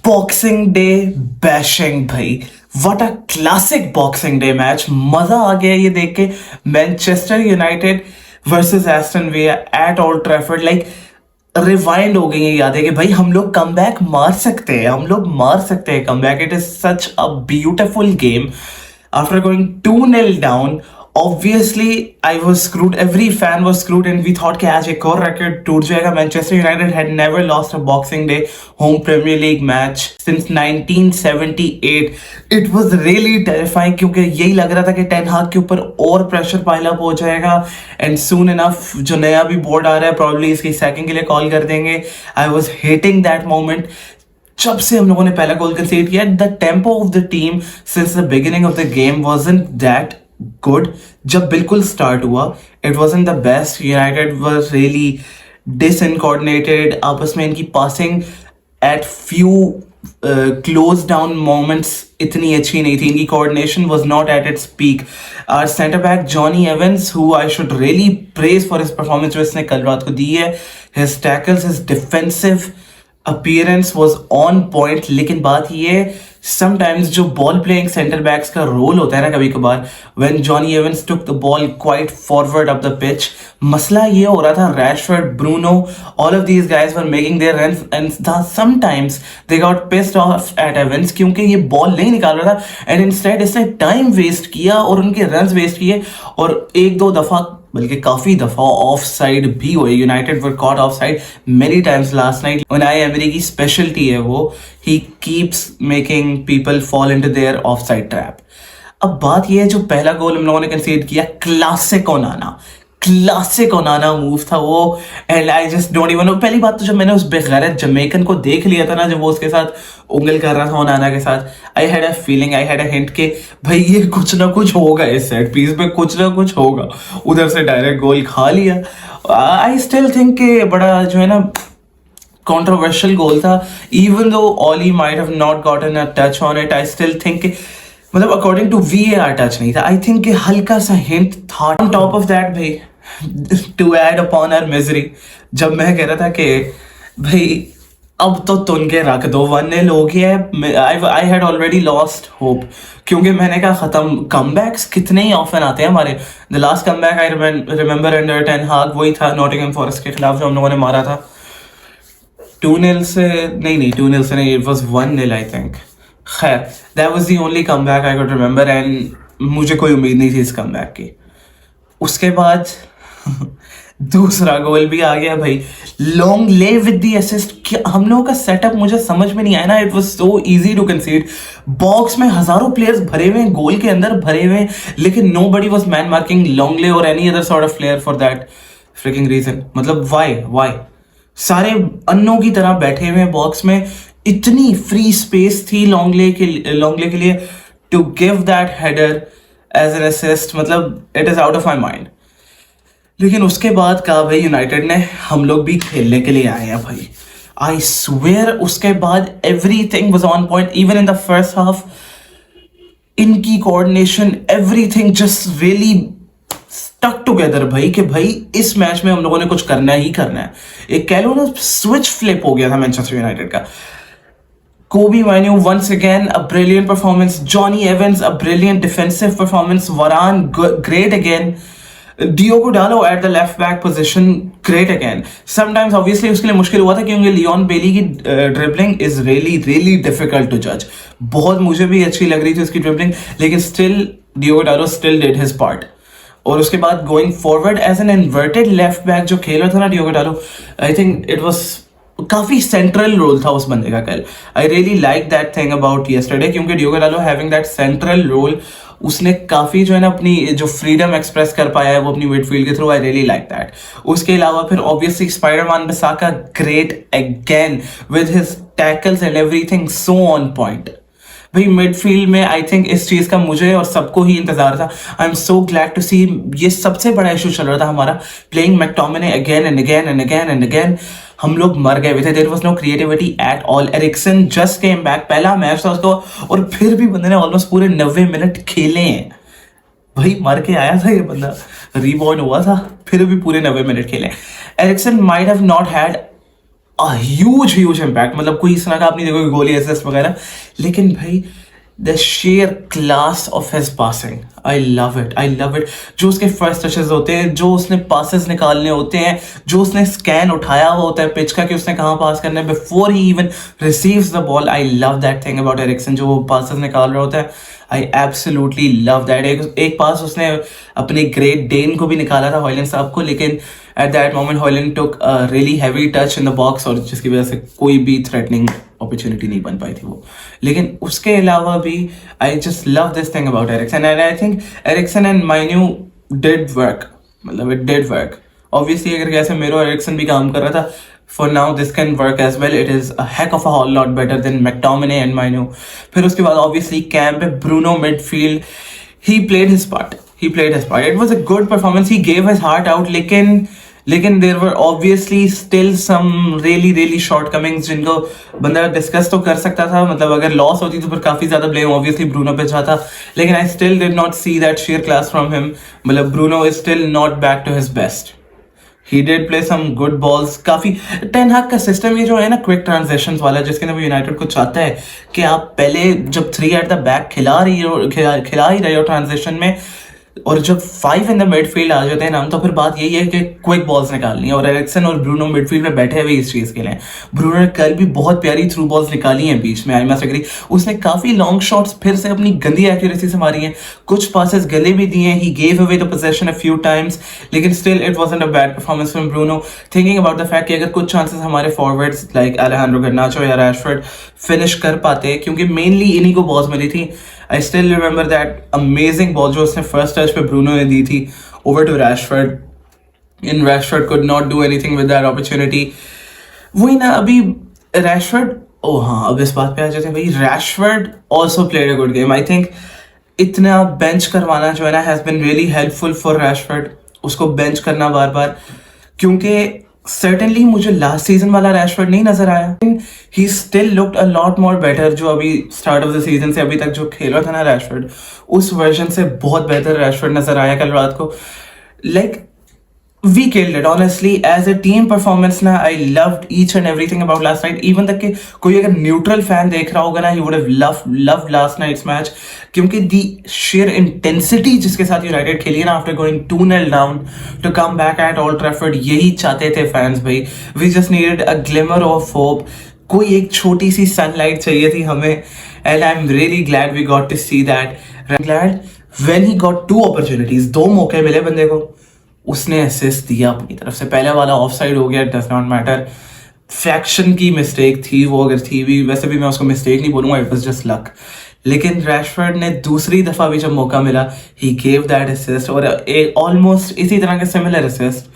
Boxing Day bashing भाई, what a classic Boxing Day match. मजा आ गया ये देख के। Manchester United versus Aston Villa at Old Trafford, like rewind हो गई है यादें कि भाई हम लोग कमबैक मार सकते हैं, हम लोग मार सकते हैं comeback. It is such a beautiful game. After going 2-0 down, obviously I was screwed. Every fan was screwed, and we thought कि आज एक और record टूट जाएगा. Manchester United had never lost a Boxing Day home Premier League match since 1978. It was really terrifying क्योंकि यही लग रहा था कि टेन हाग के ऊपर और प्रेशर पाइल अप हो जाएगा, and soon enough जो नया भी बोर्ड आ रहा है probably इसकी सैकिंग के लिए कॉल कर देंगे. I was hating that moment. जब से हम लोगों ने पहला गोल कंसीड किया, the tempo of the team since the beginning of the game wasn't that good. जब बिल्कुल स्टार्ट हुआ it wasn't the best. United was really discoordinated. आपस में इनकी passing at few close down moments इतनी अच्छी नहीं थी. इनकी coordination was not at its peak. Our centre back Johnny Evans, who I should really praise for his performance जो इसने कल रात को दी है. His tackles, his defensive appearance was on point. लेकिन बात ये समटाइम्स जो बॉल प्लेइंग सेंटर बैक्स का रोल होता है ना कभी कभार, when Jonny Evans took the ball quite forward up the pitch, मसला ये हो रहा था Rashford, Bruno, all of these guys were making their runs and sometimes they got pissed off at Evans क्योंकि ये बॉल नहीं निकाल रहा था. एंड इंस्टेड इसने टाइम वेस्ट किया और उनके रन्स वेस्ट किए, और एक दो दफा बल्कि काफी दफा ऑफ साइड भी हुए. United were caught of side many times last night. Unai emery की स्पेशलिटी है वो, he keeps making people fall into their of side trap. अब बात ये है, जो पहला गोल हम लोगों ने कंसीड किया, क्लासिक ओनाना मूव था वो. And I just don't even know. पहली बात तो जब मैंने उस बेगैरत जमैकन को देख लिया था ना, जब वो उसके साथ उंगल कर रहा था ओनाना के साथ, I had a feeling, I had a hint के भाई ये कुछ ना कुछ होगा इस सेट पीस पे, कुछ ना कुछ होगा. उधर से डायरेक्ट गोल खा लिया. आई स्टिल थिंक के बड़ा जो है ना controversial गोल था. even though Oli might have not gotten a touch on it, I still think मतलब according to VAR टच नहीं था. आई थिंक कि हल्का सा हिंट था. on top of that भाई, to add upon our misery, जब मैं कह रहा था कि भाई अब तो तुन के रख दो, 1-0 हो गया है, I had already lost hope क्योंकि मैंने कहा खत्म. कमबैक्स कितने ही ऑफन आते हैं हमारे. The last comeback I remember under ten हाग वही था नॉटिंघम फॉरेस्ट के खिलाफ जो हम लोगों ने मारा था 2-0 से. नहीं 2-0 से नहीं, इट वाज 1-0 आई थिंक. खैर, that was the only comeback I could remember and मुझे कोई उम्मीद नहीं थी इस कमबैक की. उसके बाद दूसरा गोल भी आ गया भाई, लॉन्ग ले विद द असिस्ट. हम लोगों का सेटअप मुझे समझ में नहीं आया ना. It was so easy to concede. Box में हजारों प्लेयर्स भरे हुए हैं, गोल के अंदर भरे हुए हैं, लेकिन nobody was man marking Longley और any other sort of player for that fricking reason. मतलब व्हाई सारे अन्नों की तरह बैठे हुए हैं बॉक्स में. इतनी फ्री स्पेस थी लॉन्गले के लिए to give that header as an assist. मतलब it is out of my mind. लेकिन उसके बाद कहा भाई यूनाइटेड ने हम लोग भी खेलने के लिए आए हैं भाई. आई स्वेयर उसके बाद everything was on point. Even in the first half इनकी coordination, everything just really stuck together भाई, कि भाई इस मैच में हम लोगों ने कुछ करना ही करना है. एक कह लो ना स्विच फ्लिप हो गया था मैनचेस्टर यूनाइटेड का. Kobe Mainoo once again a brilliant performance. Johnny Evans a brilliant defensive performance. Varane great again. Diogo Dalot at the left back position great again. Sometimes obviously उसके लिए मुश्किल हुआ था क्योंकि लियोन बेली की dribbling is really difficult to judge. बहुत मुझे भी अच्छी लग रही थी उसकी ड्रिबलिंग, लेकिन still Diogo Dalot still did his part. और उसके बाद going forward as an inverted left back जो खेल रहा था ना Diogo Dalot, I think it was काफी सेंट्रल रोल था उस बंदे का कल. I really like that thing about yesterday क्योंकि Diogo Dalot having that central role, उसने काफी जो है ना अपनी जो फ्रीडम एक्सप्रेस कर पाया है वो अपनी मिडफील्ड के through. I really like that. उसके अलावा फिर obviously Spiderman बिसाका great again with his tackles and everything so on point. भाई मिडफील्ड में आई थिंक इस चीज का मुझे और सबको ही इंतजार था. I am so glad to see. ये सबसे बड़ा इशू चल रहा था हमारा, playing McTominay again and again. हम लोग मर गए थे. There was no creativity at all. Eriksen just came back, पहला मैच था उसको, और फिर भी बंदे ने ऑलमोस्ट पूरे 90 मिनट खेले हैं. भाई मर के आया था ये बंदा, रीबॉर्न हुआ था, फिर भी पूरे 90 मिनट खेले. Eriksen might have not had huge impact, मतलब कोई इस तरह का आप नहीं देखोगे गोली असिस्ट वगैरह, लेकिन भाई the share class of his passing, I love it. जो उसके फर्स्ट टचेस होते हैं, जो उसने पासेस निकालने होते हैं, जो उसने स्कैन उठाया हुआ होता है पिच का कि उसने कहाँ पास करना है before he even receives the ball, I love that thing about Eriksen. जो वो पासेस निकाल रहा होता है, आई एब्सोल्युटली लव दैट। एक पास उसने अपने ग्रेट डेन को भी निकाला था, हॉयलैंड साहब को, लेकिन at that moment Højlund took really heavy touch in the box, और जिसकी वजह से कोई भी थ्रेटनिंग अपॉर्चुनिटी नहीं बन पाई थी वो। लेकिन उसके अलावा भी I just love this thing about Eriksen, and I think Eriksen and Mainoo did work, मतलब इट डिड वर्क। ऑब्वियसली अगर कैसे मेरो एरिक्सन भी काम कर रहा था, for now this can work as well. It is a heck of a whole lot better than McTominay and Mainu. फिर उसके बाद obviously camp पे Bruno midfield, he played his part. It was a good performance. He gave his heart out, लेकिन there were obviously still some really shortcomings जिनको बंदा discuss तो कर सकता था। मतलब अगर लॉस होती तो फिर काफी ज्यादा ब्लेम obviously ब्रूनो पे जाता, लेकिन I still did not see that sheer class from him. मतलब Bruno is still not back to his best. He did play some good balls. काफी टेन हैग का सिस्टम ये जो है ना क्विक ट्रांजिशंस वाला, जिसके अंदर यूनाइटेड को चाहता है कि आप पहले जब 3 एट द बैक खिला ही रहे हो ट्रांजिशन में, और जब 5 इन द मिडफील्ड आ जाते हैं ना, तो फिर बात यही है कि क्विक बॉल्स निकालनी है, और एरिक्सन और ब्रूनो मिडफील्ड में बैठे हुए इस चीज के लिए। ब्रूनो ने कल भी बहुत प्यारी थ्रू बॉल्स निकाली हैं बीच में, आई मस्ट एग्री। उसने काफी लॉन्ग शॉट्स फिर से अपनी गंदी एक्यूरेसी से मारी हैं, कुछ पासेस गले भी दिए हैं, he gave away the possession a few times, लेकिन still it wasn't a bad performance from Bruno. Thinking about the fact कि अगर कुछ चांसेस हमारे फॉरवर्ड्स लाइक अलेहांड्रो गर्नाचो या रैशफोर्ड फिनिश कर पाते, क्योंकि मेनली इन्हीं को बॉल्स मिली थी। I still remember that amazing ball जो उसने first touch पे ब्रूनो ने दी थी over to Rashford, and Rashford could not do anything with that opportunity. वही ना, अभी Rashford, oh हाँ, अब इस बात पे आ जाते हैं भाई, Rashford also played a good game. I think इतना बेंच करवाना जो है ना has been really helpful for Rashford, उसको बेंच करना बार बार, क्योंकि सर्टेनली मुझे लास्ट सीजन वाला रैशफोर्ड नहीं नजर आया। He still looked a lot more better. जो अभी स्टार्ट ऑफ द सीजन से अभी तक जो खेल रहा था ना रैशफोर्ड, उस वर्जन से बहुत बेहतर रैशफोर्ड नजर आया कल रात को। Like we killed it honestly as a team performance ना। I loved each and everything about last night, even तक कि कोई अगर न्यूट्रल फैन देख रहा होगा ना, he would have loved last night's match, क्योंकि the sheer intensity जिसके साथ यूनाइटेड खेली है ना after going 2-0 down to come back at Old Trafford, यही चाहते थे फैंस भाई। We just needed a glimmer of hope, कोई एक छोटी सी सनलाइट चाहिए थी हमें, and I'm really glad we got to see that. I'm glad when he got 2 opportunities, 2 मौके मिले बंदे को, उसने असिस्ट दिया अपनी तरफ से। पहले वाला ऑफसाइड हो गया, डज नॉट मैटर, फ्रैक्शन की मिस्टेक थी वो, अगर थी भी, वैसे भी मैं उसको मिस्टेक नहीं बोलूंगा, इट वाज जस्ट लक। लेकिन रैशफोर्ड ने दूसरी दफा भी जब मौका मिला, ही गेव दैट असिस्ट, और ऑलमोस्ट इसी तरह के सिमिलर असिस्ट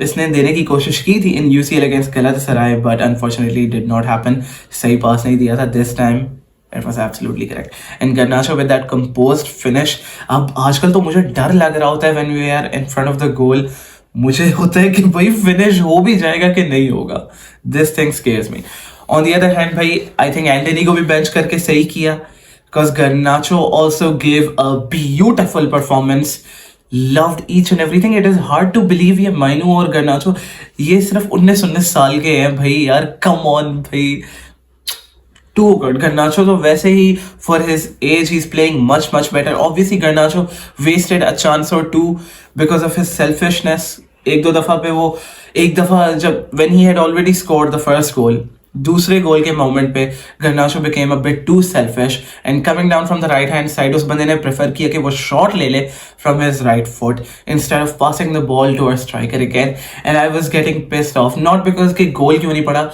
इसने देने की कोशिश की थी in UCL against Galatasaray, but unfortunately did not happen. सही पास नहीं दिया था this time. It was absolutely correct. And Garnacho with that composed finish. अब आजकल तो मुझे डर लग रहा होता है when we are in front of the goal. मुझे होता है कि भाई फिनिश हो भी जाएगा कि नहीं होगा. This thing scares me. On the other hand, भाई I think Antony को भी बेंच करके सही किया, because Garnacho also gave a beautiful performance. Loved each and everything. It is hard to believe ये माइनू और Garnacho ये सिर्फ 19 साल के हैं भाई यार. Come on भाई. Too good. Garnacho तो वैसे ही for his age he's playing much better. Obviously Garnacho wasted a chance or two because of his selfishness. एक दो दफा पे वो, एक दफा जब when he had already scored the first goal, दूसरे गोल के मोमेंट पे Garnacho became a bit too selfish and coming down from the right hand side, उस बंदे ने प्रेफर किया कि वो शॉट ले ले from his right foot instead of passing the ball to a striker again, and I was getting pissed off, not because कि गोल क्यों नहीं पड़ा,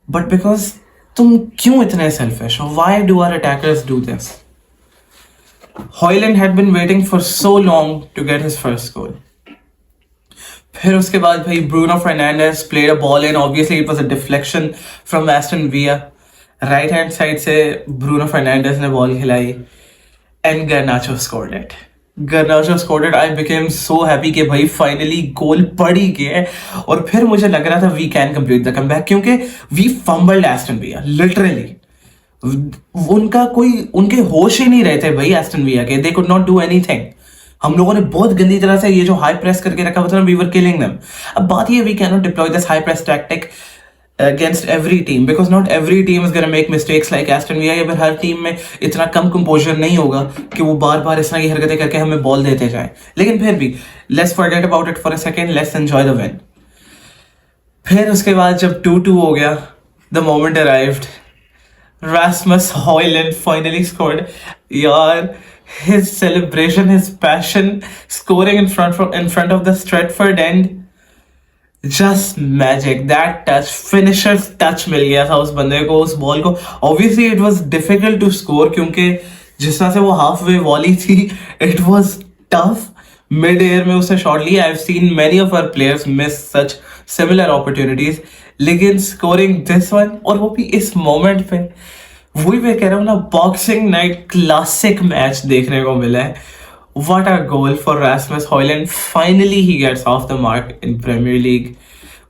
but because तुम क्यों इतने सेल्फिश हो? Why do our attackers do this? Højlund had been waiting for so long to get his first goal. फिर उसके बाद भाई Bruno Fernandes played a ball in. Obviously it was a deflection from Aston Villa. Right hand side से Bruno Fernandes ने ball खिलाई and Garnacho scored it. Garnacho scored it. I became so happy कि भाई finally गोल पड़ ही गया है, और फिर मुझे लग रहा था we can complete the comeback, क्योंकि we fumbled Aston Villa literally. उनके होश ही नहीं रहते भाई एस्टन विला के. They could not do anything. हम लोगों ने बहुत गंदी तरह से ये जो हाई प्रेस करके रखा हुआ था, we were killing them. अब बात ये, we cannot deploy this high press tactic against every team, because not every team is going to make mistakes like Aston Villa, या फिर हर टीम में इतना कम कंपोजर नहीं होगा कि वो बार बार इस तरह की हरकतें करके हमें बॉल देते जाएं. लेकिन फिर भी let's forget about it for a second, let's enjoy the win. फिर उसके बाद जब 2-2 हो गया, the moment arrived, Rasmus Højlund finally scored. Yaar, his celebration, his passion, scoring in front of the Stretford end, just magic. That touch, finisher's touch मिल गया था उस बंदे को, उस बॉल को. Obviously it was difficult to score क्योंकि जिस तरह से वो halfway volley थी, it was tough. Mid air में उसने शॉट लिया. I've seen many of our players miss such similar opportunities. लेकिन स्कोरिंग दिस वन, और वो भी इस मोमेंट पे, वही मैं कह रहा हूँ ना, बॉक्सिंग नाइट क्लासिक मैच देखने को मिला है. What a goal for Rasmus Hojlund. Finally he gets off the mark in Premier League.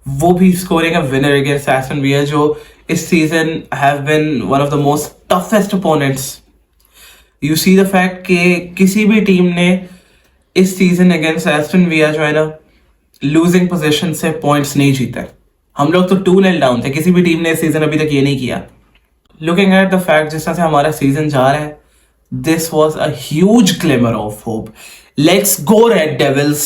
वो भी scoring a winner against Aston Villa, जो इस season have been one of the most toughest opponents. You see the fact कि किसी भी team ने इस season against Aston Villa जो है ना, लूजिंग पोजीशन से पॉइंट्स नहीं जीते. हम लोग तो 2-0 डाउन थे. किसी भी टीम ने इस सीजन अभी तक ये नहीं किया. लुकिंग एट द फैक्ट जिस तरह से हमारा सीजन जा रहा है, this was a huge glimmer of hope. Let's go Red devils.